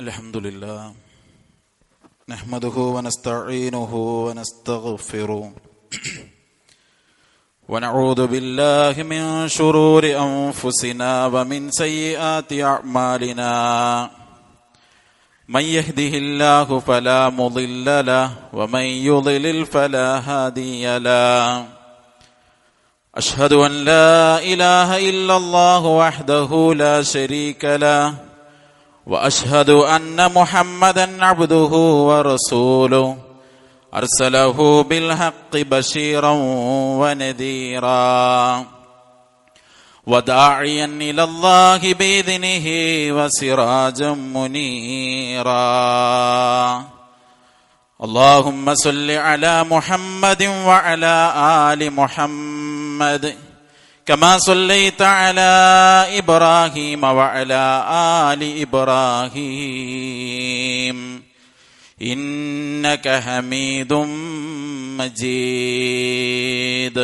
അൽഹംദുലില്ലാഹ് നഹ്മദുഹു വനസ്തഈനുഹു വനസ്തഗ്ഫിറുഹു വനഊദു ബില്ലാഹി മിൻ ശുറൂരി അൻഫുസിനാ വമിൻ സയ്യിആതി അഅ്മാലിനാ മൻ യഹ്ദിഹില്ലാഹു ഫലാ മുളില്ല ലഹു വമൻ യുളിൽ ഫലാ ഹാദിയ ലഹു അഷ്ഹദു അൻ ലാ ഇലാഹ ഇല്ലല്ലാഹു വഹ്ദഹു ലാ ശരീക ലഹു وأشهد أن محمدا عبده ورسوله أرسله بالحق بشيرا ونذيرا وداعيا إلى الله بإذنه وسراجا منيرا اللهم صل على محمد وعلى آل محمد كما صليت على إبراهيم وعلى آل إبراهيم إنك حميد مجيد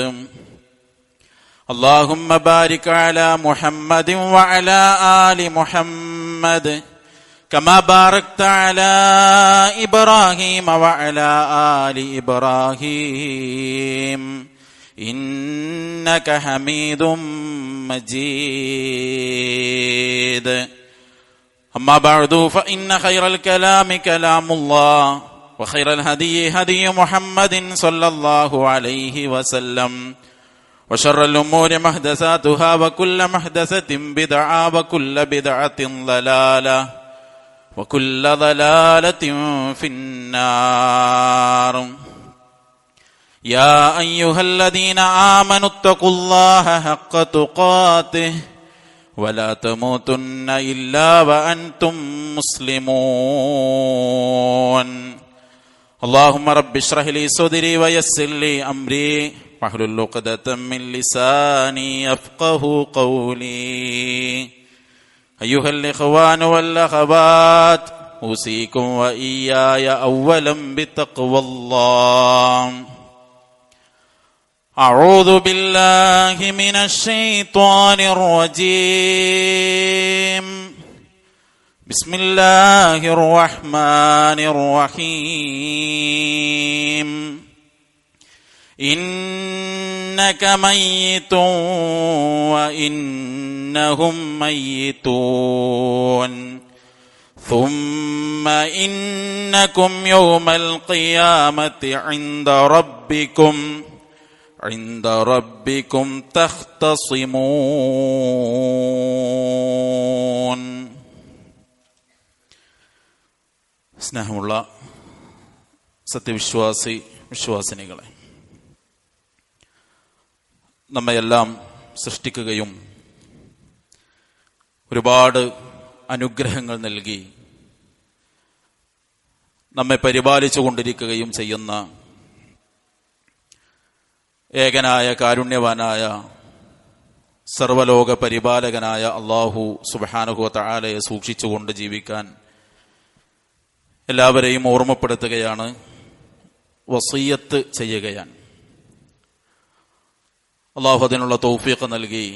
اللهم بارك على محمد وعلى آل محمد كما باركت على إبراهيم وعلى آل إبراهيم إنك حميد مجيد أما بعد فإن خير الكلام كلام الله وخير الهدي هدي محمد صلى الله عليه وسلم وشر الأمور محدثاتها وكل محدثة بدعة وكل بدعة ضلالة وكل ضلالة في النار يا أيها الذين آمنوا اتقوا الله حق تقاته ولا تموتن إلا وأنتم مسلمون اللهم رب اشرح لي صدري ويسر لي أمري واحلل عقدة من لساني يفقهوا قولي أيها الإخوان والأخوات أوصيكم وإياي أولا بتقوى الله أعوذ بالله من الشيطان الرجيم بسم الله الرحمن الرحيم إنك ميت وإنهم ميتون ثم إنكم يوم القيامة عند ربكم تختصمون. സ്നേഹമുള്ള വിശ്വാസിനികളെ, നമ്മയെല്ലാം സൃഷ്ടിക്കുകയും ഒരുപാട് അനുഗ്രഹങ്ങൾ നൽകി നമ്മെ പരിപാലിച്ചു കൊണ്ടിരിക്കുകയും ചെയ്യുന്ന ഏകനായ കാരുണ്യവാനായ സർവലോക പരിപാലകനായ അല്ലാഹു സുബ്ഹാനഹു വ തആലയെ സൂക്ഷിച്ചുകൊണ്ട് ജീവിക്കാൻ എല്ലാവരെയും ഓർമ്മപ്പെടുത്തുകയാണ്, വസിയ്യത്ത് ചെയ്യുകയാണ്. അല്ലാഹു അതിനുള്ള തൗഫീഖ് നൽകി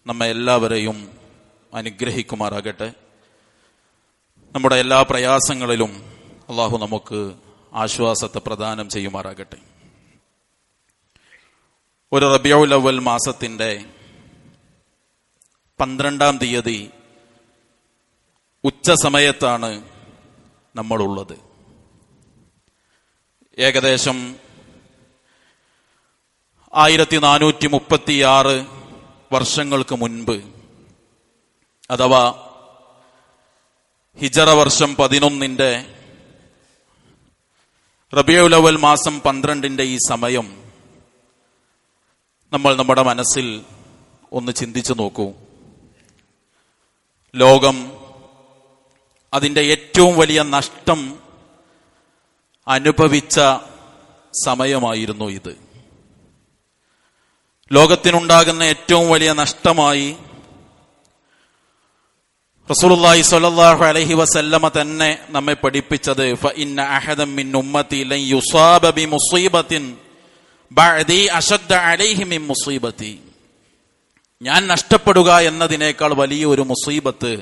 നമ്മെ എല്ലാവരെയും അനുഗ്രഹിക്കുമാറാകട്ടെ. നമ്മുടെ എല്ലാ പ്രയാസങ്ങളിലും അല്ലാഹു നമുക്ക് ആശ്വാസത്തെ പ്രദാനം ചെയ്യുമാറാകട്ടെ. ഒരു റബീഉൽ അവ്വൽ മാസത്തിന്റെ 12-ാം തീയതി ഉച്ച സമയത്താണ് നമ്മളുള്ളത്. ഏകദേശം 1436 വർഷങ്ങൾക്ക് മുൻപ്, അഥവാ ഹിജറ വർഷം 11 റബീഉൽ അവ്വൽ മാസം 12 ഈ സമയം നമ്മൾ നമ്മുടെ മനസ്സിൽ ഒന്ന് ചിന്തിച്ചു നോക്കൂ. ലോകം അതിൻ്റെ ഏറ്റവും വലിയ നഷ്ടം അനുഭവിച്ച സമയമായിരുന്നു ഇത്. ലോകത്തിനുണ്ടാകുന്ന ഏറ്റവും വലിയ നഷ്ടമായി റസൂലുള്ളാഹി സ്വല്ലല്ലാഹു അലൈഹി വസല്ലമ തന്നെ നമ്മെ പഠിപ്പിച്ചത് ഫഇന്ന അഹദൻ മിൻ ഉമ്മത്തി ലൻ യുസാബ ബിമുസീബത്തിൻ ബഅദി അശദ്ദ അലൈഹി മിൻ മുസീബത്തി. ഞാൻ നഷ്ടപ്പെടുക എന്നതിനേക്കാൾ വലിയ ഒരു മുസീബത്ത്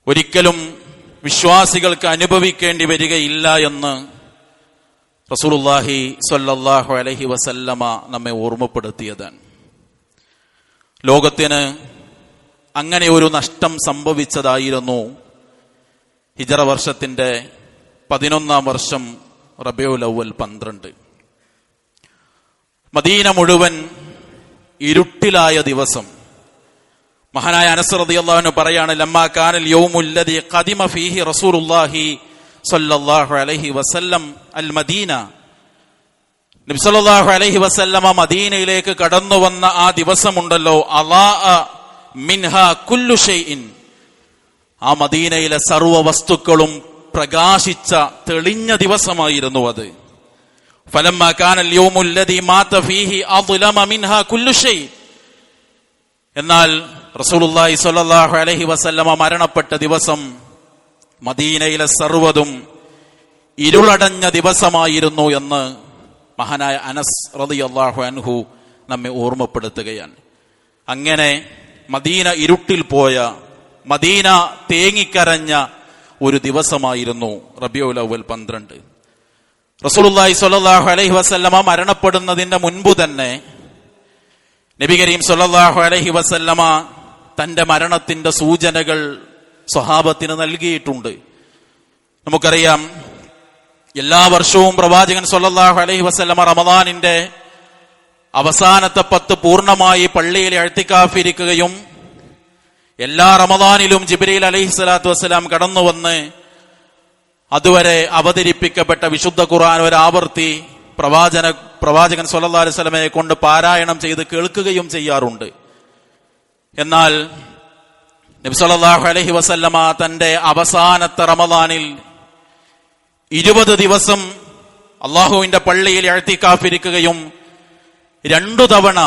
ഒരിക്കലും വിശ്വാസികൾക്ക് അനുഭവിക്കേണ്ടി വരികയില്ല എന്ന് റസൂലുള്ളാഹി സ്വല്ലല്ലാഹു അലൈഹി വസല്ലമ നമ്മെ ഓർമ്മപ്പെടുത്തിയതാണ്. ലോകത്തിന് അങ്ങനെ ഒരു നഷ്ടം സംഭവിച്ചതായിരുന്നു ഹിജറ വർഷത്തിന്റെ 11-ാം വർഷം റബീഉൽ അവ്വൽ 12. മദീന മുഴുവൻ ഇരുട്ടിലായ ദിവസം. മഹാനായ അനസ് റളിയല്ലാഹു അൻഹു പറയാണ്, ലമ്മാ കാനൽ യൗമുല്ലദീ ഖദിമ ഫീഹി റസൂലുള്ളാഹി സ്വല്ലല്ലാഹു അലൈഹി വസല്ലം അൽ മദീന. നബി സല്ലല്ലാഹു അലൈഹി വസല്ലമ മദീനയിലേക്ക് കടന്നു വന്ന ആ ദിവസമുണ്ടല്ലോ, അളാഅ മിൻഹാ കുല്ലു ഷൈഇൻ, ആ മദീനയിലെ സർവ്വ വസ്തുക്കളും പ്രകാശിച്ച തെളിഞ്ഞ ദിവസമായിരുന്നു അത്. ഫലമ്മാ കാനൽ യൗമുല്ലദീ മാത ഫീഹി അദ്ലമ മിൻഹാ കുല്ലു ഷൈ. എന്നാൽ റസൂലുള്ളാഹി സ്വല്ലല്ലാഹു അലൈഹി വസല്ലമ മരണപ്പെട്ട ദിവസം മദീനയിലെ സർവ്വതും ഇരുളടഞ്ഞ ദിവസമായിരുന്നു എന്ന് മഹാനായ അനസ് റളിയല്ലാഹു അൻഹു നമ്മെ ഓർമ്മപ്പെടുത്തുകയാണ്. അങ്ങനെ മദീന ഇരുട്ടിൽ പോയ, മദീന തേങ്ങിക്കരഞ്ഞ ഒരു ദിവസമായിരുന്നു റബീഉൽ അവ്വൽ 12. റസൂലുള്ളാഹി സ്വല്ലല്ലാഹു അലൈഹി വസല്ലമ മരണപ്പെടുന്നതിന്റെ മുൻപ് തന്നെ നബി കരീം സ്വല്ലല്ലാഹു അലൈഹി വസല്ലമ തന്റെ മരണത്തിന്റെ സൂചനകൾ സ്വഹാബത്തിന് നൽകിയിട്ടുണ്ട്. നമുക്കറിയാം, എല്ലാ വർഷവും പ്രവാചകൻ സ്വല്ലല്ലാഹു അലൈഹി വസല്ലമ റമദാനിന്റെ അവസാനത്തെ 10 പൂർണ്ണമായി പള്ളിയിൽ ഇഅ്തികാഫിരിക്കുകയും എല്ലാ റമദാനിലും ജിബ്രീൽ അലൈഹിസ്സലാത്തു വസ്സലാം കടന്നു വന്ന് അതുവരെ അവതരിപ്പിക്കപ്പെട്ട വിശുദ്ധ ഖുർആൻ ഒരാവർത്തി പ്രവാചകൻ സ്വല്ലല്ലാഹു അലൈഹി വസല്ലമയെ കൊണ്ട് പാരായണം ചെയ്ത് കേൾക്കുകയും ചെയ്യാറുണ്ട്. എന്നാൽ നബി സല്ലല്ലാഹു അലൈഹി വസല്ലമ തന്റെ അവസാനത്തെ റമദാനിൽ 20 ദിവസം അള്ളാഹുവിന്റെ പള്ളിയിൽ ഇഅ്തികാഫിരിക്കുകയും 2 തവണ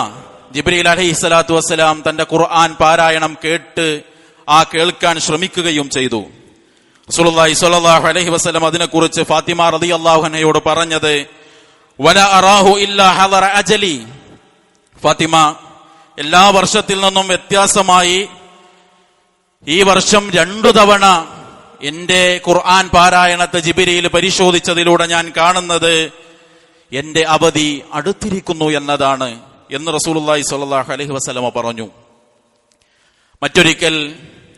ജിബ്രീൽ അലൈഹിസ്സലാത്തു വസ്സലാം തന്റെ ഖുർആൻ പാരായണം കേൾക്കാൻ ശ്രമിക്കുകയും ചെയ്തു. റസൂലുള്ളാഹി സ്വല്ലല്ലാഹു അലൈഹി വസല്ലം അതിനെക്കുറിച്ച് ഫാത്തിമ റളിയല്ലാഹു അൻഹയോട് പറഞ്ഞത്, വലാ അറാഹു ഇല്ലാ ഹദറ അജലി. ഫാത്തിമ, എല്ലാ വർഷത്തിൽ നിന്നും വ്യത്യാസമായി ഈ വർഷം 2 തവണ എന്റെ ഖുർആൻ പാരായണത്തെ ജിബ്രീൽ പരിശോധിച്ചതിലൂടെ ഞാൻ കാണുന്നത് എന്റെ അവധി അടുത്തിരിക്കുന്നു എന്നതാണ് എന്ന് റസൂലുള്ളാഹി സ്വല്ലല്ലാഹു അലൈഹി വസല്ലമ പറഞ്ഞു. മറ്റൊരിക്കൽ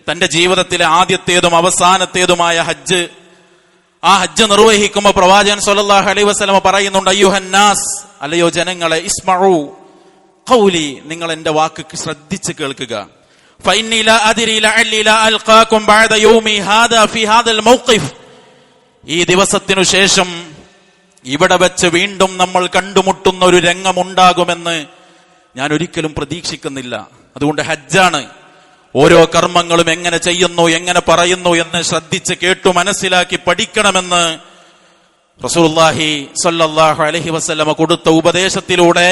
തന്റെ ജീവിതത്തിലെ ആദ്യത്തേതും അവസാനത്തേതുമായ ഹജ്ജ്, ആ ഹജ്ജ് നിർവഹിക്കുമ്പോൾ പ്രവാചകൻ സ്വല്ലല്ലാഹു അലൈഹി വസല്ലമ പറയുന്നുണ്ട്, അയ്യുഹന്നാസ്, അല്ലയോ ജനങ്ങളെ, ഇസ്മഉ ഖൗലി, നിങ്ങൾ എന്റെ വാക്ക് ശ്രദ്ധിച്ച് കേൾക്കുക. ഫഇന്നി ലാ അദ്രി ലഅല്ലി ലാ അൽഖാകും ബഅദ യൗമി ഹാദാ ഫി ഹാദൽ മൗഖിഫ്. ഈ ദിവസത്തിനു ശേഷം ഇവിടെ വെച്ച് വീണ്ടും നമ്മൾ കണ്ടുമുട്ടുന്ന ഒരു രംഗമുണ്ടാകുമെന്ന് ഞാൻ ഒരിക്കലും പ്രതീക്ഷിക്കുന്നില്ല. അതുകൊണ്ട് ഹജ്ജാണ്. ഓരോ കർമ്മങ്ങളും എങ്ങനെ ചെയ്യുന്നു, എങ്ങനെ പറയുന്നു എന്ന് ശ്രദ്ധിച്ച് കേട്ടു മനസ്സിലാക്കി പഠിക്കണമെന്ന് റസൂലുള്ളാഹി സ്വല്ലല്ലാഹു അലൈഹി വസല്ലമ കൊടുത്ത ഉപദേശത്തിലൂടെ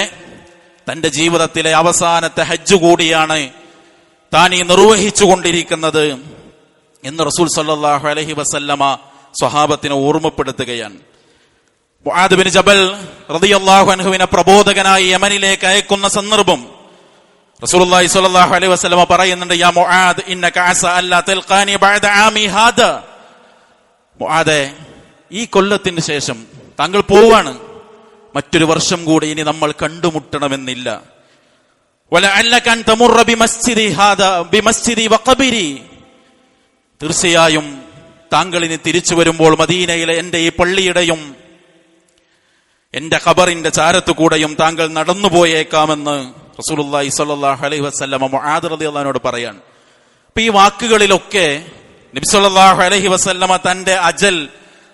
തന്റെ ജീവിതത്തിലെ അവസാനത്തെ ഹജ്ജ് കൂടിയാണ് താൻ ഈ നിർവഹിച്ചു കൊണ്ടിരിക്കുന്നത് എന്ന് റസൂൽ സ്വല്ലല്ലാഹു അലൈഹി വസല്ലമ സ്വഹാബത്തിനെ ഓർമ്മപ്പെടുത്തുകയാണ്. മുആദ് ബിൻ ജബൽ റളിയല്ലാഹു അൻഹുവിനെ പ്രബോധകനായി യമനിലേക്ക് അയക്കുന്ന സന്ദർഭം റസൂലുള്ളാഹി സ്വല്ലല്ലാഹു അലൈഹി വസല്ലമ പറയുന്നുണ്ട്, യാ മുആദ് ഇന്നക അസ അല്ലാ തൽഖാനി ബഅദ ആമി ഹാദാ. മുആദേ, ഈ കൊല്ലത്തിന് ശേഷം താങ്കൾ പോവാണ്, മറ്റൊരു വർഷം കൂടി ഇനി നമ്മൾ കണ്ടുമുട്ടണമെന്നില്ല. വലഅല്ലക അൻ തമുറ ബിമസ്ജിദി ഹാദാ ബിമസ്ജിദി വഖബരി. തീർച്ചയായും താങ്കൾ ഇനി തിരിച്ചു വരുമ്പോൾ മദീനയിലെ എന്റെ ഈ പള്ളിയുടെയും എന്റെ ഖബറിന്റെ ചാരത്തു കൂടെയും താങ്കൾ നടന്നുപോയേക്കാമെന്ന് റസൂലുള്ളാഹി സ്വല്ലല്ലാഹു അലൈഹി വസല്ലമ മുആദ് റളിയല്ലാഹു അൻഹുവോട് പറയാണ്. അപ്പൊ ഈ വാക്കുകളിലൊക്കെ നബി സ്വല്ലല്ലാഹു അലൈഹി വസല്ലമ തന്റെ അജൽ,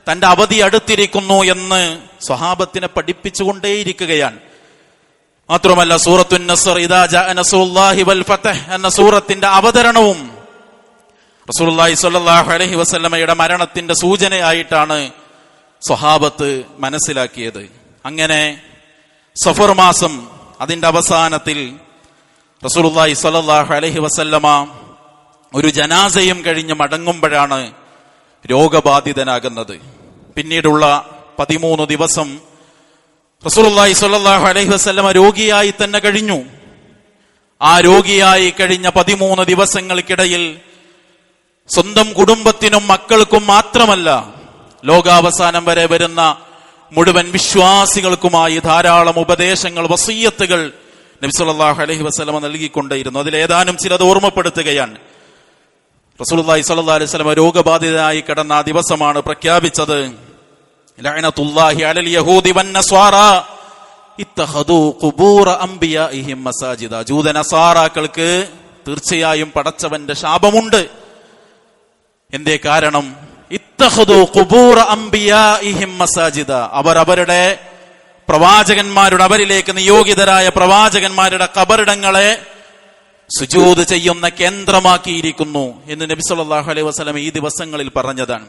തന്റെ അവധി അടുത്തിരിക്കുന്നു എന്ന് സ്വഹാബത്തിനെ പഠിപ്പിച്ചുകൊണ്ടേയിരിക്കുകയാണ്. മാത്രമല്ല, സൂറത്തുൻ നസ്ർ ഇദാ ജാഅ നസ്റുല്ലാഹി വൽ ഫതഹ് എന്ന സൂറത്തിന്റെ അവതരണവും റസൂലുള്ളാഹി സ്വല്ലല്ലാഹു അലൈഹി വസല്ലമയുടെ മരണത്തിന്റെ സൂചനയായിട്ടാണ് സ്വഹാബത്ത് മനസ്സിലാക്കിയത്. അങ്ങനെ സഫർ മാസം അതിന്റെ അവസാനത്തിൽ റസൂലുള്ളാഹി സ്വല്ലല്ലാഹു അലൈഹി വസല്ലമ ഒരു ജനാസയും കഴിഞ്ഞ് മടങ്ങുമ്പോഴാണ് രോഗബാധിതനാകുന്നത്. പിന്നീടുള്ള 13 ദിവസം റസൂലുള്ളാഹി സ്വല്ലല്ലാഹു അലൈഹി വസല്ലമ രോഗിയായി തന്നെ കഴിഞ്ഞു. ആ രോഗിയായി കഴിഞ്ഞ 13 ദിവസങ്ങൾക്കിടയിൽ സ്വന്തം കുടുംബത്തിനും മക്കൾക്കും മാത്രമല്ല, ലോകാവസാനം വരെ വരുന്ന മുഴുവൻ വിശ്വാസികൾക്കുമായി ധാരാളം ഉപദേശങ്ങൾ, വസിയ്യത്തുകൾ നബി സല്ലല്ലാഹു അലൈഹി വസല്ലമ നൽകിക്കൊണ്ടേയിരുന്നു. അതിലേതാനും ചിലത് ഓർമ്മപ്പെടുത്തുകയാണ്. റസൂലുള്ളാഹി സ്വല്ലല്ലാഹു അലൈഹി വസല്ലമ രോഗബാധിതനായി കിടന്ന ആ ദിവസമാണ് പ്രഖ്യാപിച്ചത്, ലഅനത്തുല്ലാഹി അലൽ യഹൂദി വന്നസ്വാറ ഇത്തഖദൂ ഖുബൂറ അംബിയാഇഹിം മസാജിദ. ജൂതനസാറാക്കൾക്ക് തീർച്ചയായും പടച്ചവന്റെ ശാപമുണ്ട്. എന്തേ കാരണം? ഇത്തഖദൂ ഖുബൂറ അംബിയാഇഹിം മസാജിദ. അവർ അവരുടെ പ്രവാചകന്മാരുടെ, അവരിലേക്ക് നിയോഗിതരായ പ്രവാചകന്മാരുടെ ഖബറിടങ്ങളെ സുജൂദ് ചെയ്യുന്ന കേന്ദ്രമാക്കിയിരിക്കുന്നു എന്ന് നബി സല്ലല്ലാഹു അലൈഹി വസല്ലം ഈ ദിവസങ്ങളിൽ പറഞ്ഞതാണ്.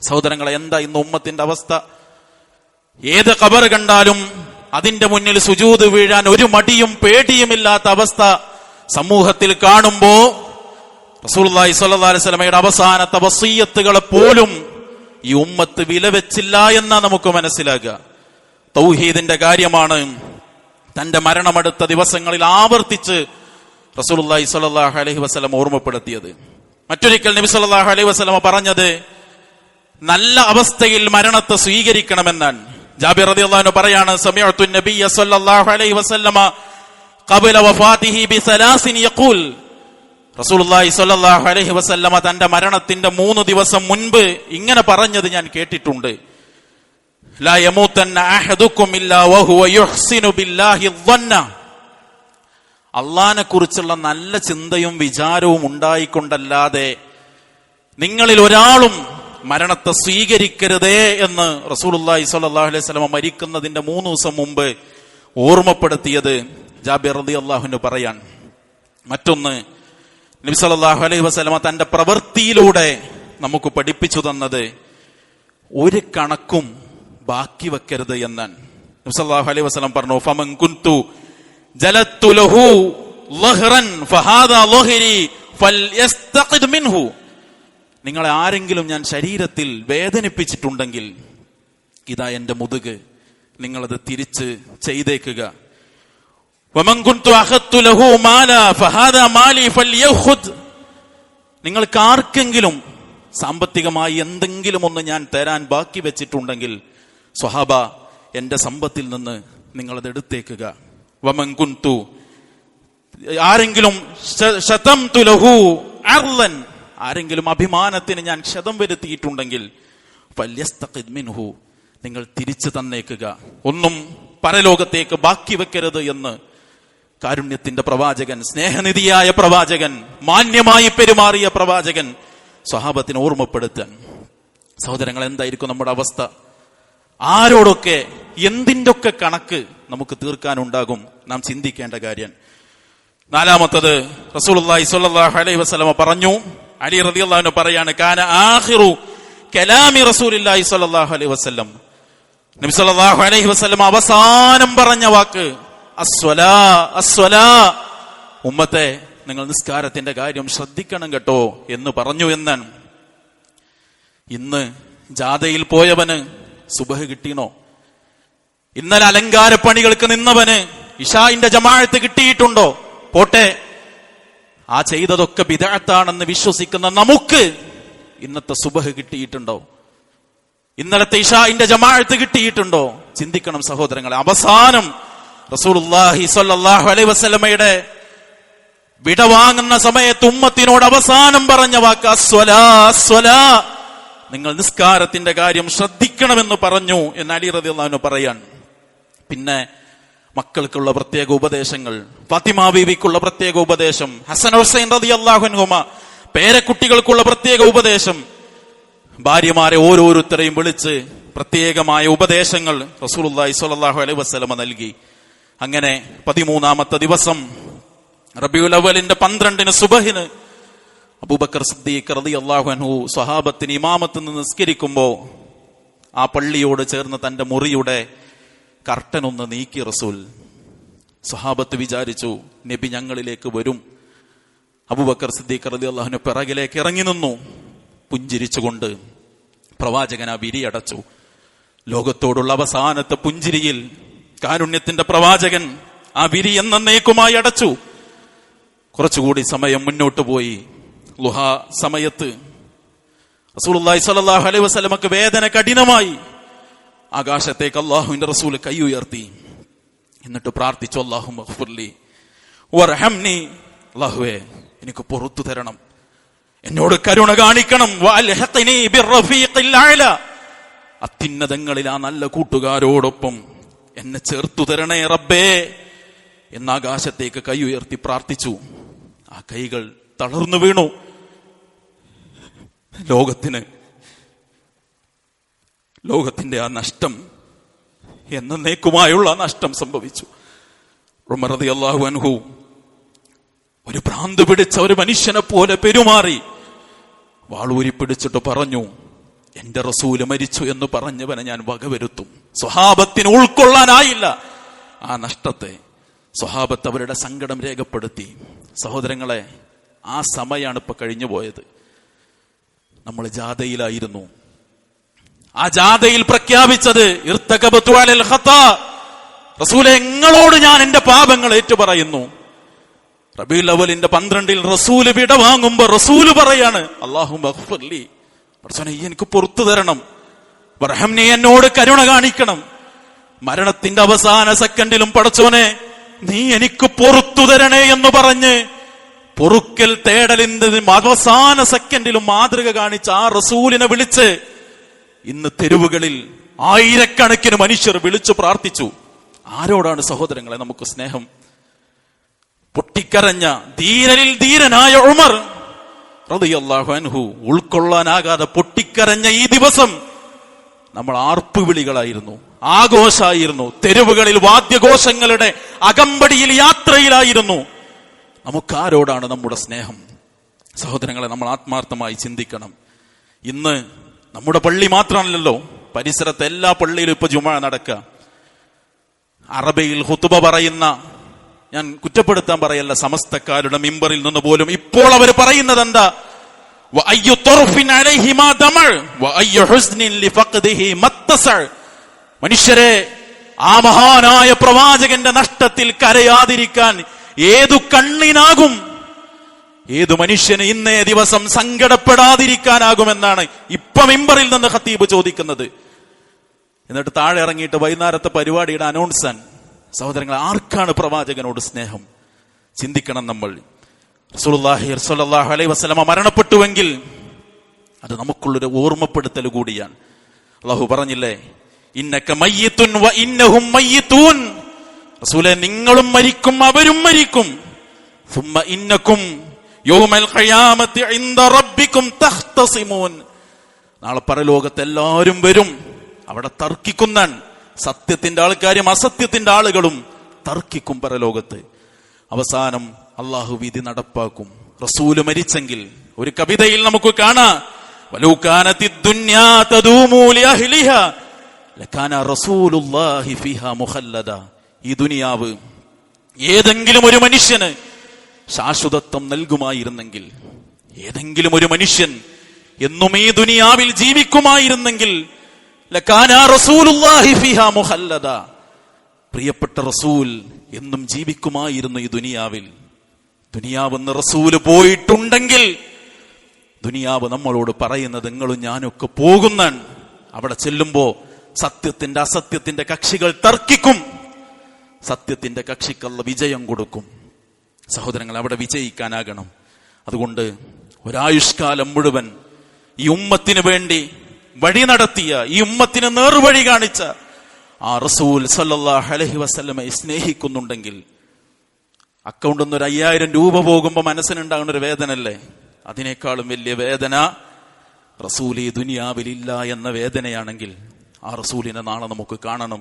സഹോദരങ്ങളെ, എന്താ ഇന്ന് ഉമ്മത്തിന്റെ അവസ്ഥ? ഏത് ഖബർ കണ്ടാലും അതിന്റെ മുന്നിൽ സുജൂദ് വീഴാൻ ഒരു മടിയും പേടിയുമില്ലാത്ത അവസ്ഥ സമൂഹത്തിൽ കാണുമ്പോ റസൂലുള്ളാഹി സ്വല്ലല്ലാഹു അലൈഹി വസല്ലമയുടെ അവസാനത്തെ വസിയ്യത്തുകളെ പോലും ഈ ഉമ്മത്ത് വിലവെച്ചില്ല എന്നാ നമുക്ക് മനസ്സിലാക്കുക. തൗഹീദിന്റെ കാര്യമാണ് തന്റെ മരണമെടുത്ത ദിവസങ്ങളിൽ ആവർത്തിച്ച് റസൂലുള്ളാഹി സ്വല്ലല്ലാഹു അലൈഹി വസല്ലം ഓർമ്മപ്പെടുത്തിയത്. മറ്റൊരിക്കൽ നബി സല്ലല്ലാഹു അലൈഹി വസല്ലം പറഞ്ഞത് നല്ല അവസ്ഥയിൽ മരണത്തെ സ്വീകരിക്കണമെന്നാണ്. ജാബിർ റളിയല്ലാഹു അൻഹു പറയാണ്, സമിഅതു നബിയ്യ സ്വല്ലല്ലാഹു അലൈഹി വസല്ലമ ഖബല വഫാതിഹി ബിസലാസിൻ യഖൂൽ. റസൂലുള്ളാഹി സ്വല്ലല്ലാഹു അലൈഹി വസല്ലമ തന്റെ മരണത്തിന്റെ 3 ദിവസം മുൻപ് ഇങ്ങനെ പറഞ്ഞത് ഞാൻ കേട്ടിട്ടുണ്ട്. ലാ യമൂതന്ന അഹദുക്കും ഇല്ലാ വഹുവ യുഹ്സിനു ബില്ലാഹി ظന്ന. അല്ലാഹനെ കുറിച്ചുള്ള നല്ല ചിന്തയും വിചാരവും ഉണ്ടായിക്കൊണ്ടല്ലാതെ നിങ്ങളിൽ ഒരാളും മരണത്തെ സ്വീകരിക്കരുതേ എന്ന് റസൂലുള്ളാഹി സ്വല്ലല്ലാഹു അലൈഹി വസല്ലം മരിക്കുന്നതിന്റെ 3 ദിവസം മുമ്പ് ഓർമ്മപ്പെടുത്തിയത് ജാബിർ റളിയല്ലാഹു അൻഹു പറയാൻ. മറ്റൊന്ന്, നബി സല്ലല്ലാഹു അലൈഹി വസല്ലം തന്റെ പ്രവൃത്തിയിലൂടെ നമുക്ക് പഠിപ്പിച്ചു തന്നത് ഒരു കണക്കും ബാക്കി വെക്കരുത് എന്നാണ്. നബി സല്ലല്ലാഹു അലൈഹി വസല്ലം പറഞ്ഞു, ഫമൻ കുന്തു ജലത്തു ലഹു ലഹ്റൻ ഫഹാദാ ലഹ്രി ഫൽയസ്തഖിദ് മിൻഹു. നിങ്ങളെ ആരെങ്കിലും ഞാൻ ശരീരത്തിൽ വേദനിപ്പിച്ചിട്ടുണ്ടെങ്കിൽ ഇതാ എന്റെ മുതുക്, നിങ്ങളത് തിരിച്ച് ചെയ്തേക്കുക. വമൻ കുന്തു അഖദ്തു ലഹു മാല ഫഹാദാ മാലി ഫൽയഖുദ്. നിങ്ങൾക്ക് ആർക്കെങ്കിലും സാമ്പത്തികമായി എന്തെങ്കിലും ഒന്ന് ഞാൻ തരാൻ ബാക്കി വെച്ചിട്ടുണ്ടെങ്കിൽ സ്വഹാബ, എന്റെ സമ്പത്തിൽ നിന്ന് നിങ്ങളത് എടുത്തേക്കുക. വമൻ കുന്തു, ആരെങ്കിലും ശതംതു ലഹു അർളൻ, ആരെങ്കിലും അഭിമാനത്തിന് ഞാൻ ക്ഷതം വരുത്തിയിട്ടുണ്ടെങ്കിൽ ഫല്യസ്തഖിദ് മിൻഹു, നിങ്ങൾ തിരിച്ചു തന്നേക്കുക. ഒന്നും പരലോകത്തേക്ക് ബാക്കി വെക്കരുത് എന്ന് കാരുണ്യത്തിന്റെ പ്രവാചകൻ, സ്നേഹനിധിയായ പ്രവാചകൻ, മാന്യമായി പെരുമാറിയ പ്രവാചകൻ സ്വഹാബത്തിനെ ഓർമ്മപ്പെടുത്താൻ. സഹോദരങ്ങൾ, എന്തായിരിക്കും നമ്മുടെ അവസ്ഥ? ആരോടൊക്കെ എന്തിൻ്റെയൊക്കെ കണക്ക് നമുക്ക് തീർക്കാനുണ്ടാകും? നാം ചിന്തിക്കേണ്ട കാര്യം. 4-മത്തത്, റസൂലുള്ളാഹി സ്വല്ലല്ലാഹു അലൈഹി വസല്ലം പറഞ്ഞു, അലി റളിയല്ലാഹു അൻഹു പറയാണ്, കാന ആഖിറു കലാമി റസൂലില്ലാഹി സ്വല്ലല്ലാഹു അലൈഹി വസല്ലം. നബി സല്ലല്ലാഹു അലൈഹി വസല്ലം അവസാനം പറഞ്ഞ വാക്ക് അസ്വലാ അസ്വലാ. ഉമ്മത്തെ, നിങ്ങൾ നിസ്കാരത്തിന്റെ കാര്യം ശ്രദ്ധിക്കണം കേട്ടോ എന്ന് പറഞ്ഞു എന്നാണ്. ഇന്ന് ജാഥയിൽ പോയവന് സുബഹ് കിട്ടിയണോ? ഇന്നലെ അലങ്കാര പണികൾക്ക് നിന്നവന് ഇശാഇന്റെ ജമാഅത്ത് കിട്ടിയിട്ടുണ്ടോ? പോട്ടെ, ആ ചെയ്തതൊക്കെ ബിദ്അത്താണെന്ന് വിശ്വസിക്കുന്ന നമുക്ക് ഇന്നത്തെ സുബഹ് കിട്ടിയിട്ടുണ്ടോ? ഇന്നലത്തെ ഇശാഇന്റെ ജമാഅത്ത് കിട്ടിയിട്ടുണ്ടോ? ചിന്തിക്കണം സഹോദരങ്ങളെ. അവസാനം റസൂലുള്ളാഹി സ്വല്ലല്ലാഹു അലൈഹി വസല്ലമയുടെ വിടവാങ്ങുന്ന സമയത്ത് ഉമ്മത്തിനോട് അവസാനം പറഞ്ഞ വാക്ക് അസ്വലാ അസ്വലാ, നിങ്ങൾ നിസ്കാരത്തിന്റെ കാര്യം ശ്രദ്ധിക്കണമെന്ന് പറഞ്ഞു എന്ന് അലി റളിയല്ലാഹു അൻഹു പറയാൻ. പിന്നെ മക്കൾക്കുള്ള പ്രത്യേക ഉപദേശങ്ങൾ, ഫാത്തിമ ബീവിക്കുള്ള പ്രത്യേക ഉപദേശം, ഹസൻ ഹുസൈൻ റളിയല്ലാഹു അൻഹുമ പേരക്കുട്ടികൾക്കുള്ള പ്രത്യേക ഉപദേശം, ഭാര്യമാരെ ഓരോരുത്തരെയും വിളിച്ച് പ്രത്യേകമായ ഉപദേശങ്ങൾ റസൂലുള്ളാഹി സ്വല്ലല്ലാഹു അലൈഹി വസല്ലമ നൽകി. അങ്ങനെ 13-മത്തെ ദിവസം റബീഉൽ അവ്വലിന്റെ 12-ന് സുബഹിന് അബൂബക്കർ സിദ്ദീഖ് റളിയല്ലാഹു അൻഹു സ്വഹാബത്തിന് ഇമാമത്ത് നിന്ന് നിസ്കരിക്കുമ്പോൾ ആ പള്ളിയോട് ചേർന്ന് തന്റെ മുറിയുടെ കർട്ടൻ ഒന്ന് നീക്കി റസൂൽ. സ്വഹാബത്ത് വിചാരിച്ചു നബി ഞങ്ങളിലേക്ക് വരും. അബൂബക്കർ സിദ്ദീഖ് റളിയല്ലാഹു അൻഹു പിറകിലേക്ക് ഇറങ്ങി നിന്നു. പുഞ്ചിരിച്ചുകൊണ്ട് പ്രവാചകൻ ആ വിരി അടച്ചു. ലോകത്തോടുള്ള അവസാനത്തെ പുഞ്ചിരിയിൽ കാരുണ്യത്തിന്റെ പ്രവാചകൻ ആ വിരി എന്നേക്കുമായി അടച്ചു. കുറച്ചുകൂടി സമയം മുന്നോട്ട് പോയി. ളുഹാ സമയത്ത് റസൂലുള്ളാഹി സ്വല്ലല്ലാഹു അലൈഹി വസല്ലമക്ക് വേദന കഠിനമായി. ആകാശത്തേക്ക് അല്ലാഹുവിന്റെ റസൂൽ കൈ ഉയർത്തി, എന്നിട്ട് പ്രാർത്ഥിച്ചു, അല്ലാഹുമ്മ ഗ്ഫിർലി വർഹംനി, അല്ലാഹുവേ എനിക്ക് പുറത്തു തരണം, എന്നോട് കരുണ കാണിക്കണം, വഅൽഹിഖ്നി ബിർറഫീഖിൽ അഅല, അത്യുന്നതങ്ങളിൽ ആ നല്ല കൂട്ടുകാരോടൊപ്പം എന്നെ ചേർത്തു തരണേ റബ്ബേ എന്ന് ആകാശത്തേക്ക് കൈ ഉയർത്തി പ്രാർത്ഥിച്ചു. ആ കൈകൾ തളർന്നു വീണു. ലോകത്തിന്റെ ആ നഷ്ടം, എന്നേക്കുമായുള്ള നഷ്ടം സംഭവിച്ചു. ഉമർ റളിയല്ലാഹു അൻഹു ഒരു ഭ്രാന്ത് പിടിച്ച ഒരു മനുഷ്യനെ പോലെ പെരുമാറി വാളൂരി പിടിച്ചിട്ട് പറഞ്ഞു, എന്റെ റസൂല് മരിച്ചു എന്ന് പറഞ്ഞവനെ ഞാൻ വകവരുത്തും. സ്വഹാബത്തിന് ഉൾക്കൊള്ളാനായില്ല ആ നഷ്ടത്തെ. സ്വഹാബത്ത് അവരുടെ സങ്കടം രേഖപ്പെടുത്തി. സഹോദരങ്ങളെ, ആ സമയമാണ് ഇപ്പൊ കഴിഞ്ഞു പോയത്. നമ്മൾ ജാഥയിലായിരുന്നു. ആ ജാഥയിൽ പ്രഖ്യാപിച്ചത് ഇർതകബതു അലൽ ഖതാ, റസൂലേ ഞങ്ങളോട് ഞാൻ എന്റെ പാപങ്ങൾ ഏറ്റുപറയുന്നു. റബീഉൽ അവ്വലിന്റെ 12 റസൂല് വിട വാങ്ങുമ്പോ റസൂല് പറയാണ്, അല്ലാഹുമ്മ ഗ്ഫിർലി, പടച്ചോനെ എനിക്ക് പുറത്തു തരണം, വർഹംനി എന്നോട് കരുണ കാണിക്കണം. മരണത്തിന്റെ അവസാന സെക്കൻഡിലും പടച്ചോനെ നീ എനിക്ക് പുറത്തു തരണേ എന്ന് പറഞ്ഞ് പൊറുക്കൽ തേടലിന്റെ അവസാന സെക്കൻഡിലും മാതൃക കാണിച്ച ആ റസൂലിനെ വിളിച്ച് ഇന്ന് തെരുവുകളിൽ ആയിരക്കണക്കിന് മനുഷ്യർ വിളിച്ചു പ്രാർത്ഥിച്ചു. ആരോടാണ് സഹോദരങ്ങളെ നമുക്ക് സ്നേഹം? പൊട്ടിക്കരഞ്ഞ ധീരനിൽ ധീരനായ ഉമർ റളിയല്ലാഹു അൻഹു ഉൾക്കൊള്ളാനാകാതെ പൊട്ടിക്കരഞ്ഞ ഈ ദിവസം നമ്മൾ ആർപ്പുവിളികളായിരുന്നു, ആഘോഷായിരുന്നു, തെരുവുകളിൽ വാദ്യഘോഷങ്ങളുടെ അകമ്പടിയിൽ യാത്രയിലായിരുന്നു. നമുക്കാരോടാണ് നമ്മുടെ സ്നേഹം? സഹോദരങ്ങളെ, നമ്മൾ ആത്മാർത്ഥമായി ചിന്തിക്കണം. ഇന്ന് നമ്മുടെ പള്ളി മാത്രമല്ലല്ലോ, പരിസരത്ത് എല്ലാ പള്ളിയിലും ഇപ്പൊ ജുമുഅ നടക്കുക. അറബിയിൽ ഖുതുബ പറയുന്ന, ഞാൻ കുറ്റപ്പെടുത്താൻ പറയല്ല, സമസ്തക്കാരുടെ മിമ്പറിൽ നിന്ന് പോലും ഇപ്പോൾ അവർ പറയുന്നത് എന്താ? മനുഷ്യരെ, ആ മഹാനായ പ്രവാചകന്റെ നഷ്ടത്തിൽ കരയാതിരിക്കാൻ ഏതു കണ്ണിനാകും? ഏതു മനുഷ്യന് ഇന്നേ ദിവസം സങ്കടപ്പെടാതിരിക്കാനാകുമെന്നാണ് ഇപ്പൊ മിമ്പറിൽ നിന്ന് ഖതീബ് ചോദിക്കുന്നത്. എന്നിട്ട് താഴെ ഇറങ്ങിയിട്ട് വൈകുന്നേരത്തെ പരിപാടിയുടെ അനൗൺസാൻ. സഹോദരങ്ങൾ, ആർക്കാണ് പ്രവാചകനോട് സ്നേഹം? ചിന്തിക്കണം നമ്മൾ. റസൂലുള്ളാഹി സ്വല്ലല്ലാഹു അലൈഹി വസല്ലമ മരണപ്പെട്ടുവെങ്കിൽ അത് നമുക്കുള്ളൊരു ഓർമ്മപ്പെടുത്തൽ കൂടിയാണ്. അല്ലാഹു പറഞ്ഞില്ലേ, ഇന്നക മയ്യിത്തുൻ വ ഇന്നഹും മയ്യിത്തൂൻ, റസൂലേ നിങ്ങളും മരിക്കും അവരും മരിക്കും. സുമ്മ ഇന്നകും യൗമൽ ഖിയാമത്തി ഇൻദ റബ്ബികും തഖ്തസിമൂൻ, നാളെ പരലോകത്ത് എല്ലാവരും വരും, അവിടെ തർക്കിക്കുന്നൻ. സത്യത്തിന്റെ ആൾക്കാരും അസത്യത്തിന്റെ ആളുകളും തർക്കിക്കും പരലോകത്ത്. അവസാനം അള്ളാഹു വിധി നടപ്പാക്കും. റസൂല് മരിച്ചെങ്കിൽ ഒരു കവിതയിൽ നമുക്ക് കാണാം, വലൗ കാനത്തിദ് ദുനിയാ തദൂമു ലിഅഹ്ലിഹാ ലകാന റസൂലുള്ളാഹി ഫീഹാ മുഖല്ലദ, ഈ ദുനിയാവ് ഏതെങ്കിലും ഒരു മനുഷ്യന് ശാശ്വതത്വം നൽകുമായിരുന്നെങ്കിൽ, ഏതെങ്കിലും ഒരു മനുഷ്യൻ എന്നും ഈ ദുനിയാവിൽ ജീവിക്കുമായിരുന്നെങ്കിൽ ലകാന റസൂലുള്ളാഹി ഫീഹാ മുഖല്ലദ, പ്രിയപ്പെട്ട റസൂൽ എന്നും ജീവിക്കുമായിരുന്നു ഈ ദുനിയാവിൽ. ദുനിയാവെന്ന് റസൂല് പോയിട്ടുണ്ടെങ്കിൽ ദുനിയാവ് നമ്മളോട് പറയുന്നത് നിങ്ങളും ഞാനൊക്കെ പോകുന്നാണ്. അവിടെ ചെല്ലുമ്പോ സത്യത്തിന്റെ അസത്യത്തിന്റെ കക്ഷികൾ തർക്കിക്കും, സത്യത്തിന്റെ കക്ഷിക്കുള്ള വിജയം കൊടുക്കും. സഹോദരങ്ങൾ, അവിടെ വിജയിക്കാനാകണം. അതുകൊണ്ട് ഒരായുഷ്കാലം മുഴുവൻ ഈ ഉമ്മത്തിന് വേണ്ടി വഴി നടത്തിയ, ഈ ഉമ്മത്തിന് നേർവഴി കാണിച്ച ആ റസൂൽ സല്ലല്ലാഹു അലൈഹി വസല്ലമയെ സ്നേഹിക്കുന്നുണ്ടെങ്കിൽ, അക്കൗണ്ടിൽ നിന്ന് 5000 രൂപ പോകുമ്പോ മനസ്സിനുണ്ടാകുന്ന ഒരു വേദനല്ലേ, അതിനേക്കാളും വലിയ വേദന റസൂൽ ഈ ദുനിയാവിലില്ല എന്ന വേദനയാണെങ്കിൽ ആ റസൂലിനെ നാളെ നമുക്ക് കാണണം.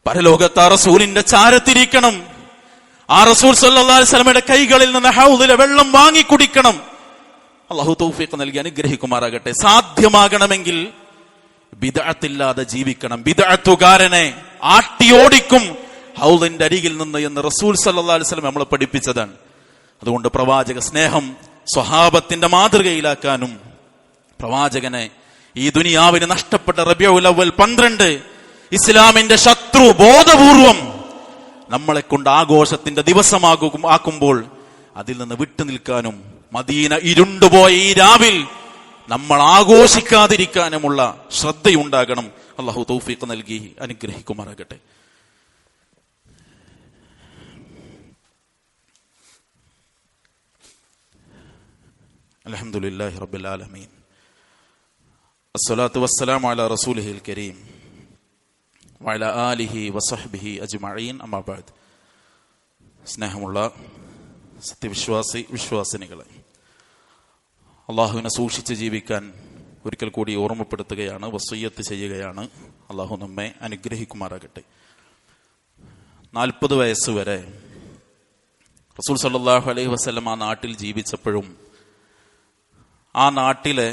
പരലോകത്ത് ആ റസൂലിന്റെ ചാരത്തിരിക്കണം. ആ റസൂൽ സല്ലല്ലാഹു അലൈഹി വസല്ലമയുടെ കൈകളിൽ നിന്ന് ഹൗദിലെ വെള്ളം വാങ്ങി കുടിക്കണം. അല്ലാഹു തൗഫീഖ് നൽകി അനുഗ്രഹിക്കുമാറാകട്ടെ. സാധ്യമാകണമെങ്കിൽ ബിദ്അത്തില്ലാതെ ജീവിക്കണം. ബിദ്അത്തുകാരനെ ആട്ടിയോടിക്കും ഹൗദിന്റെ അരികിൽ നിന്ന് എന്ന് റസൂൽ സല്ലല്ലാഹു അലൈഹി വസല്ലം നമ്മളെ പഠിപ്പിച്ചതാണ്. അതുകൊണ്ട് പ്രവാചക സ്നേഹം സ്വഹാബത്തിന്റെ മാതൃകയിലാക്കാനും, പ്രവാചകനെ ഈ ദുനിയാവിന് നഷ്ടപ്പെട്ട റബീഉൽ അവ്വൽ 12 ഇസ്ലാമിന്റെ ശത്രു ബോധപൂർവം നമ്മളെ കൊണ്ട് ആഘോഷത്തിന്റെ ദിവസമാക്കുമ്പോൾ അതിൽ നിന്ന് വിട്ടുനിൽക്കാനും മദീന ഇരുണ്ടുപോയ ഈ രാവിൽ നമ്മൾ ആഘോഷിക്കാതിരിക്കാനുമുള്ള ശ്രദ്ധയുണ്ടാകണം. അള്ളാഹു തൗഫീഖ് നൽകി അനുഗ്രഹിക്കുമാറാകട്ടെ. അൽഹംദുലില്ലാഹി റബ്ബിൽ ആലമീൻ. അസ്സലാത്തു വസ്സലാമു അലാ റസൂലിഹിൽ കരീം വഅലാ ആലിഹി വസഹ്ബിഹി അജ്മഈൻ. അമ്മാ ബഅദ്. സ്നേഹമുള്ള വിശ്വാസിനികളെ, അള്ളാഹുവിനെ സൂക്ഷിച്ച് ജീവിക്കാൻ ഒരിക്കൽ കൂടി ഓർമ്മപ്പെടുത്തുകയാണ്, വസിയ്യത്ത് ചെയ്യുകയാണ്. അള്ളാഹു നമ്മെ അനുഗ്രഹിക്കുമാറാകട്ടെ. 40 വയസ്സ് വരെ റസൂൽ സല്ലല്ലാഹു അലൈഹി വസല്ലം ആ നാട്ടിൽ ജീവിച്ചപ്പോഴും ആ നാട്ടിലെ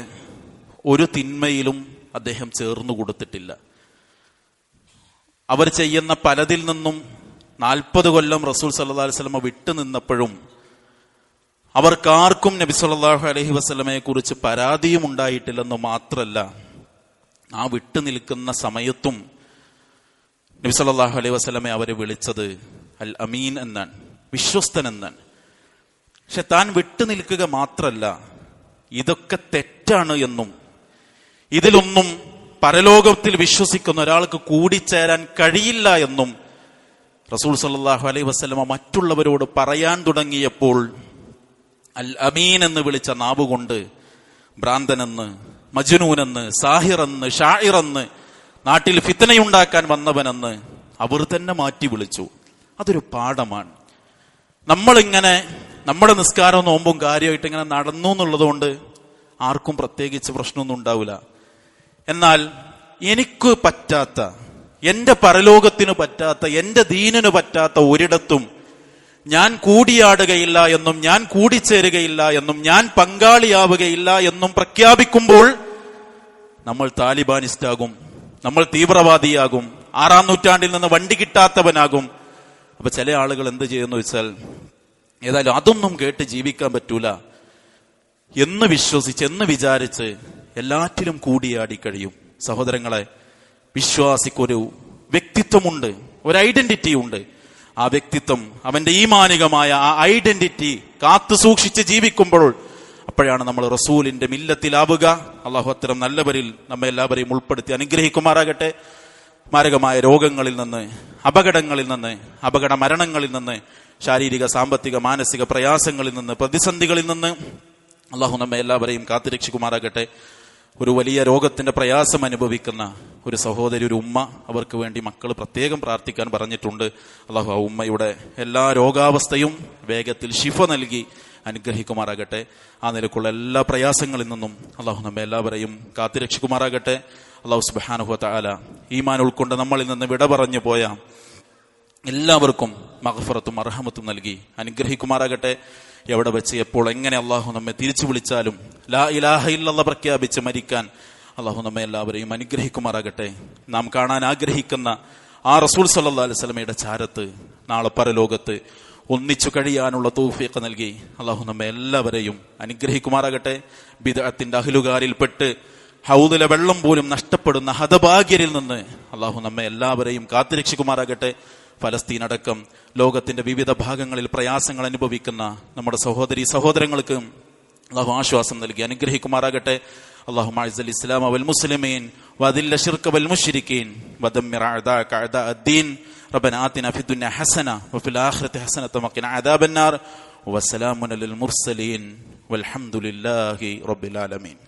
ഒരു തിന്മയിലും അദ്ദേഹം ചേർന്നു കൊടുത്തിട്ടില്ല. അവർ ചെയ്യുന്ന പലതിൽ നിന്നും 40 കൊല്ലം റസൂൽ സല്ലല്ലാഹു അലൈഹി വസല്ലം വിട്ടു നിന്നപ്പോഴും അവർക്കാർക്കും നബി സല്ലല്ലാഹു അലൈഹി വസല്ലമയെ കുറിച്ച് പരാതിയും ഉണ്ടായിട്ടില്ലെന്ന് മാത്രമല്ല, ആ വിട്ടു നിൽക്കുന്ന സമയത്തും നബി സല്ലല്ലാഹു അലൈഹി വസല്ലമയെ അവരെ വിളിച്ചത് അൽ അമീൻ എന്നാണ്, വിശ്വസ്തൻ എന്നാണ്. പക്ഷെ താൻ വിട്ടു നിൽക്കുക മാത്രമല്ല, ഇതൊക്കെ തെറ്റാണ് എന്നും ഇതിലൊന്നും പരലോകത്തിൽ വിശ്വസിക്കുന്ന ഒരാൾക്ക് കൂടിച്ചേരാൻ കഴിയില്ല എന്നും റസൂൽ സല്ലല്ലാഹു അലൈഹി വസല്ലമ മറ്റുള്ളവരോട് പറയാൻ തുടങ്ങിയപ്പോൾ അൽ അമീൻ എന്ന് വിളിച്ച നാവുകൊണ്ട് ഭ്രാന്തനെന്ന്, മജ്നൂനെന്ന്, സാഹിറെന്ന്, ഷാഇറെന്ന്, നാട്ടിൽ ഫിത്നയുണ്ടാക്കാൻ വന്നവനെന്ന് അവർ തന്നെ മാറ്റി വിളിച്ചു. അതൊരു പാഠമാണ്. നമ്മളിങ്ങനെ നമ്മുടെ നിസ്കാരവും നോമ്പും കാര്യമായിട്ട് ഇങ്ങനെ നടന്നു എന്നുള്ളതുകൊണ്ട് ആർക്കും പ്രത്യേകിച്ച് പ്രശ്നമൊന്നും ഉണ്ടാവില്ല. എന്നാൽ എനിക്ക് പറ്റാത്ത, എന്റെ പരലോകത്തിന് പറ്റാത്ത, എന്റെ ദീനിന് പറ്റാത്ത ഒരിടത്തും ഞാൻ കൂടിയാടുകയില്ല എന്നും ഞാൻ കൂടിച്ചേരുകയില്ല എന്നും ഞാൻ പങ്കാളിയാവുകയില്ല എന്നും പ്രഖ്യാപിക്കുമ്പോൾ നമ്മൾ താലിബാനിസ്റ്റാകും, നമ്മൾ തീവ്രവാദിയാകും, 6-ാം നൂറ്റാണ്ടിൽ നിന്ന് വണ്ടി കിട്ടാത്തവനാകും. അപ്പൊ ചില ആളുകൾ എന്ത് ചെയ്യുന്നു വെച്ചാൽ, ഏതായാലും അതൊന്നും കേട്ട് ജീവിക്കാൻ പറ്റൂല എന്ന് വിശ്വസിച്ച്, എന്ന് വിചാരിച്ച് എല്ലാറ്റിലും കൂടിയാടി കഴിയും. സഹോദരങ്ങളെ, വിശ്വാസിക്കൊരു വ്യക്തിത്വമുണ്ട്, ഒരു ഐഡന്റിറ്റി ഉണ്ട്. ആ വ്യക്തിത്വം, അവന്റെ ഈമാനികമായ ആ ഐഡന്റിറ്റി കാത്തു സൂക്ഷിച്ച് ജീവിക്കുമ്പോൾ അപ്പോഴാണ് നമ്മൾ റസൂലിന്റെ മില്ലത്തിലാവുക. അള്ളാഹു അത്തരം നല്ലവരിൽ നമ്മെ എല്ലാവരെയും ഉൾപ്പെടുത്തി അനുഗ്രഹിക്കുമാറാകട്ടെ. മാരകമായ രോഗങ്ങളിൽ നിന്ന്, അപകടങ്ങളിൽ നിന്ന്, അപകട മരണങ്ങളിൽ നിന്ന്, ശാരീരിക, സാമ്പത്തിക, മാനസിക പ്രയാസങ്ങളിൽ നിന്ന്, പ്രതിസന്ധികളിൽ നിന്ന് അള്ളാഹു നമ്മെ എല്ലാവരെയും കാത്തുരക്ഷിക്കുമാറാകട്ടെ. ഒരു വലിയ രോഗത്തിന്റെ പ്രയാസം അനുഭവിക്കുന്ന ഒരു സഹോദരി, ഒരു ഉമ്മ, അവർക്ക് വേണ്ടി മക്കൾ പ്രത്യേകം പ്രാർത്ഥിക്കാൻ പറഞ്ഞിട്ടുണ്ട്. അള്ളാഹു ആ ഉമ്മയുടെ എല്ലാ രോഗാവസ്ഥയും വേഗത്തിൽ ശിഫ നൽകി അനുഗ്രഹിക്കുമാറാകട്ടെ. ആ നിലക്കുള്ള എല്ലാ പ്രയാസങ്ങളിൽ നിന്നും അള്ളാഹു നമ്മെ എല്ലാവരെയും കാത്തുരക്ഷിക്കുമാറാകട്ടെ. അള്ളാഹു സുബ്ഹാനഹു വ തആല ഈമാൻ ഉൾക്കൊണ്ട് നമ്മളിൽ നിന്ന് വിട പറഞ്ഞു പോയ എല്ലാവർക്കും മഗ്ഫിറത്തും അർഹമത്തും നൽകി അനുഗ്രഹിക്കുമാറാകട്ടെ. എവിടെ വെച്ച്, എപ്പോൾ, എങ്ങനെ അള്ളാഹു നമ്മെ തിരിച്ചു വിളിച്ചാലും ലാ ഇലാഹ ഇല്ലല്ലാഹ് പ്രഖ്യാപിച്ച് മരിക്കാൻ അള്ളാഹു നമ്മെ എല്ലാവരെയും അനുഗ്രഹിക്കുമാറാകട്ടെ. നാം കാണാൻ ആഗ്രഹിക്കുന്ന ആ റസൂൽ സല്ലല്ലാഹു അലൈഹി വസല്ലമയുടെ ചാരത്ത് നാളെ പരലോകത്ത് ഒന്നിച്ചു കഴിയാനുള്ള തൗഫീഖ് നൽകി അള്ളാഹു നമ്മെ എല്ലാവരെയും അനുഗ്രഹിക്കുമാറാകട്ടെ. ബിദ്അത്തിന്റെ അഹ്ലുകാരിൽപ്പെട്ട് ഹൗദിലെ വെള്ളം പോലും നഷ്ടപ്പെടുന്ന ഹതഭാഗ്യരിൽ നിന്ന് അള്ളാഹു നമ്മെ എല്ലാവരെയും കാത്തുരക്ഷിക്കുമാറാകട്ടെ. ഫലസ്തീൻ അടക്കം ലോകത്തിന്റെ വിവിധ ഭാഗങ്ങളിൽ പ്രയാസങ്ങൾ അനുഭവിക്കുന്ന നമ്മുടെ സഹോദരങ്ങൾക്ക് അള്ളാഹു ആശ്വാസം നൽകി അനുഗ്രഹിക്കുമാറാകട്ടെ. اللهم اعز الاسلام والمسلمين واذل الشرك والمشركين ودمر اعداءك اعداء الدين. ربنا آتنا في الدنيا حسنة وفي الآخرة حسنة وقنا عذاب النار. وسلام للمرسلين والحمد لله رب العالمين.